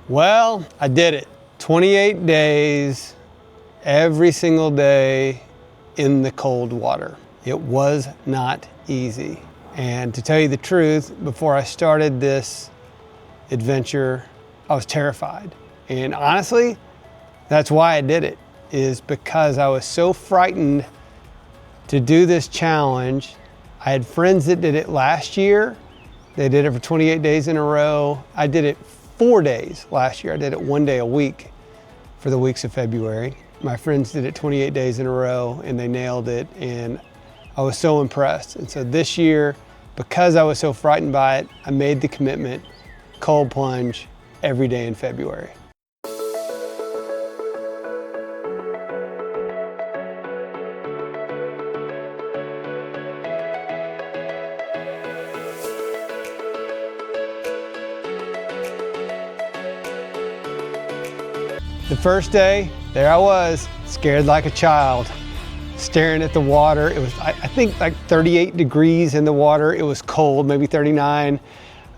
Well, I did it. 28 days, every single day in the cold water. It was not easy. And to tell you the truth, before I started this adventure, I was terrified. And honestly, that's why I did it, is because I was so frightened to do this challenge. I had friends that did it last year. They did it for 28 days in a row. I did it 4 days last year. I did it 1 day a week for the weeks of February. My friends did it 28 days in a row and they nailed it, and I was so impressed. And so this year, because I was so frightened by it, I made the commitment, cold plunge every day in February. The first day, there I was, scared like a child, staring at the water. It was, I think, like 38 degrees in the water. It was cold, maybe 39.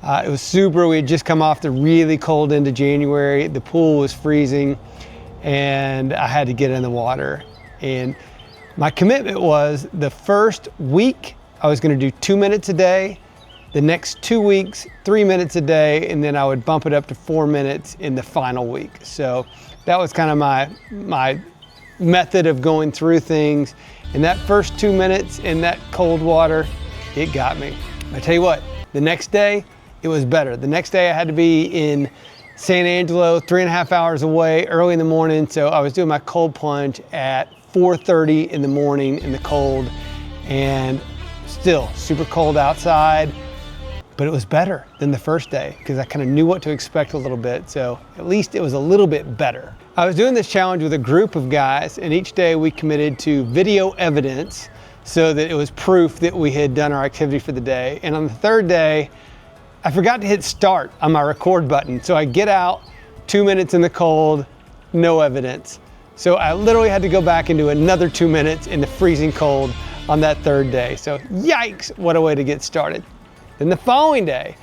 It was super. We had just come off the really cold end of January. The pool was freezing, and I had to get in the water. And my commitment was the first week, I was going to do 2 minutes a day. The next 2 weeks, 3 minutes a day, and then I would bump it up to 4 minutes in the final week. So that was kind of my method of going through things. And that first 2 minutes in that cold water, it got me. I tell you what, the next day, it was better. The next day I had to be in San Angelo, 3.5 hours away, early in the morning. So I was doing my cold plunge at 4:30 in the morning in the cold, and still super cold outside. But it was better than the first day because I kind of knew what to expect a little bit. So at least it was a little bit better. I was doing this challenge with a group of guys, and each day we committed to video evidence so that it was proof that we had done our activity for the day. And on the third day, I forgot to hit start on my record button. So I get out, 2 minutes in the cold, no evidence. So I literally had to go back and do another 2 minutes in the freezing cold on that third day. So yikes, what a way to get started. Then the following day,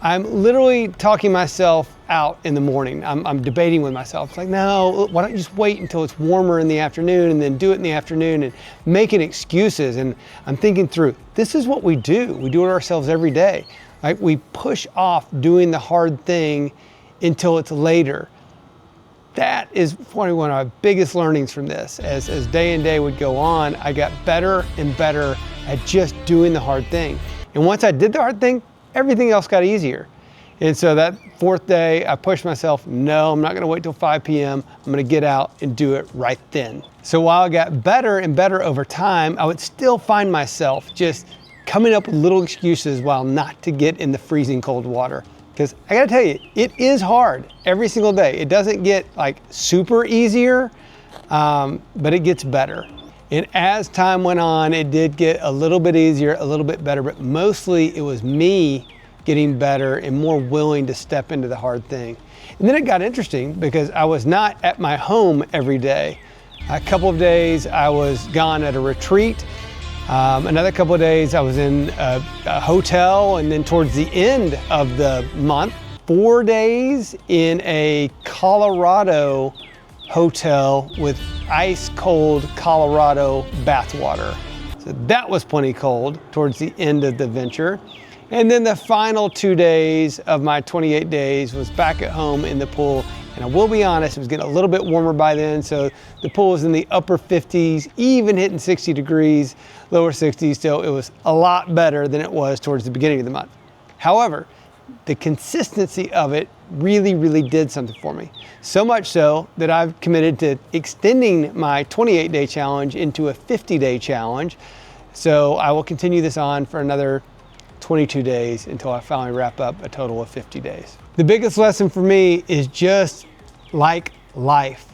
I'm literally talking myself out in the morning. I'm debating with myself. It's like, no, why don't you just wait until it's warmer in the afternoon and then do it in the afternoon, and making excuses. And I'm thinking through, this is what we do. We do it ourselves every day. Like, we push off doing the hard thing until it's later. That is probably one of my biggest learnings from this. As day and day would go on, I got better and better at just doing the hard thing. And once I did the hard thing, everything else got easier. And so that fourth day, I pushed myself, no, I'm not gonna wait till 5 p.m. I'm gonna get out and do it right then. So while I got better and better over time, I would still find myself just coming up with little excuses while not to get in the freezing cold water. Because I gotta tell you, it is hard every single day. It doesn't get like super easier, but it gets better. And as time went on, it did get a little bit easier, a little bit better, but mostly it was me getting better and more willing to step into the hard thing. And then it got interesting because I was not at my home every day. A couple of days I was gone at a retreat. Another couple of days I was in a hotel, and then towards the end of the month, 4 days in a Colorado hotel with ice cold Colorado bath water. So that was plenty cold towards the end of the venture. And then the final 2 days of my 28 days was back at home in the pool. And I will be honest, it was getting a little bit warmer by then. So the pool was in the upper 50s, even hitting 60 degrees, lower 60s. So it was a lot better than it was towards the beginning of the month. However, the consistency of it really, really did something for me. So much so that I've committed to extending my 28-day challenge into a 50-day challenge. So I will continue this on for another 22 days until I finally wrap up a total of 50 days. The biggest lesson for me is just like life.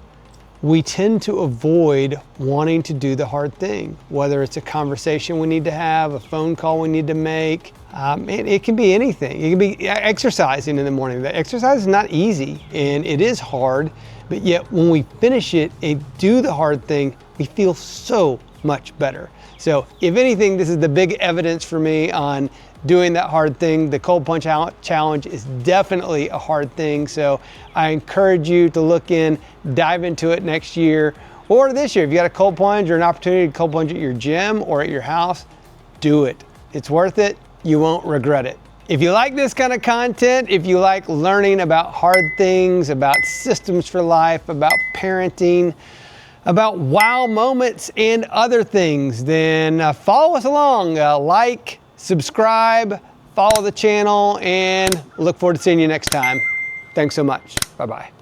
We tend to avoid wanting to do the hard thing, whether it's a conversation we need to have, a phone call we need to make. It can be anything. It can be exercising in the morning. The exercise is not easy and it is hard, but yet when we finish it and do the hard thing, we feel so much better. So if anything, this is the big evidence for me on doing that hard thing. The cold plunge challenge is definitely a hard thing. So I encourage you to look in, dive into it next year or this year. If you got a cold plunge or an opportunity to cold plunge at your gym or at your house, do it. It's worth it. You won't regret it. If you like this kind of content, if you like learning about hard things, about systems for life, about parenting, about wow moments and other things, then follow us along. Like, subscribe, follow the channel, and look forward to seeing you next time. Thanks so much. Bye-bye.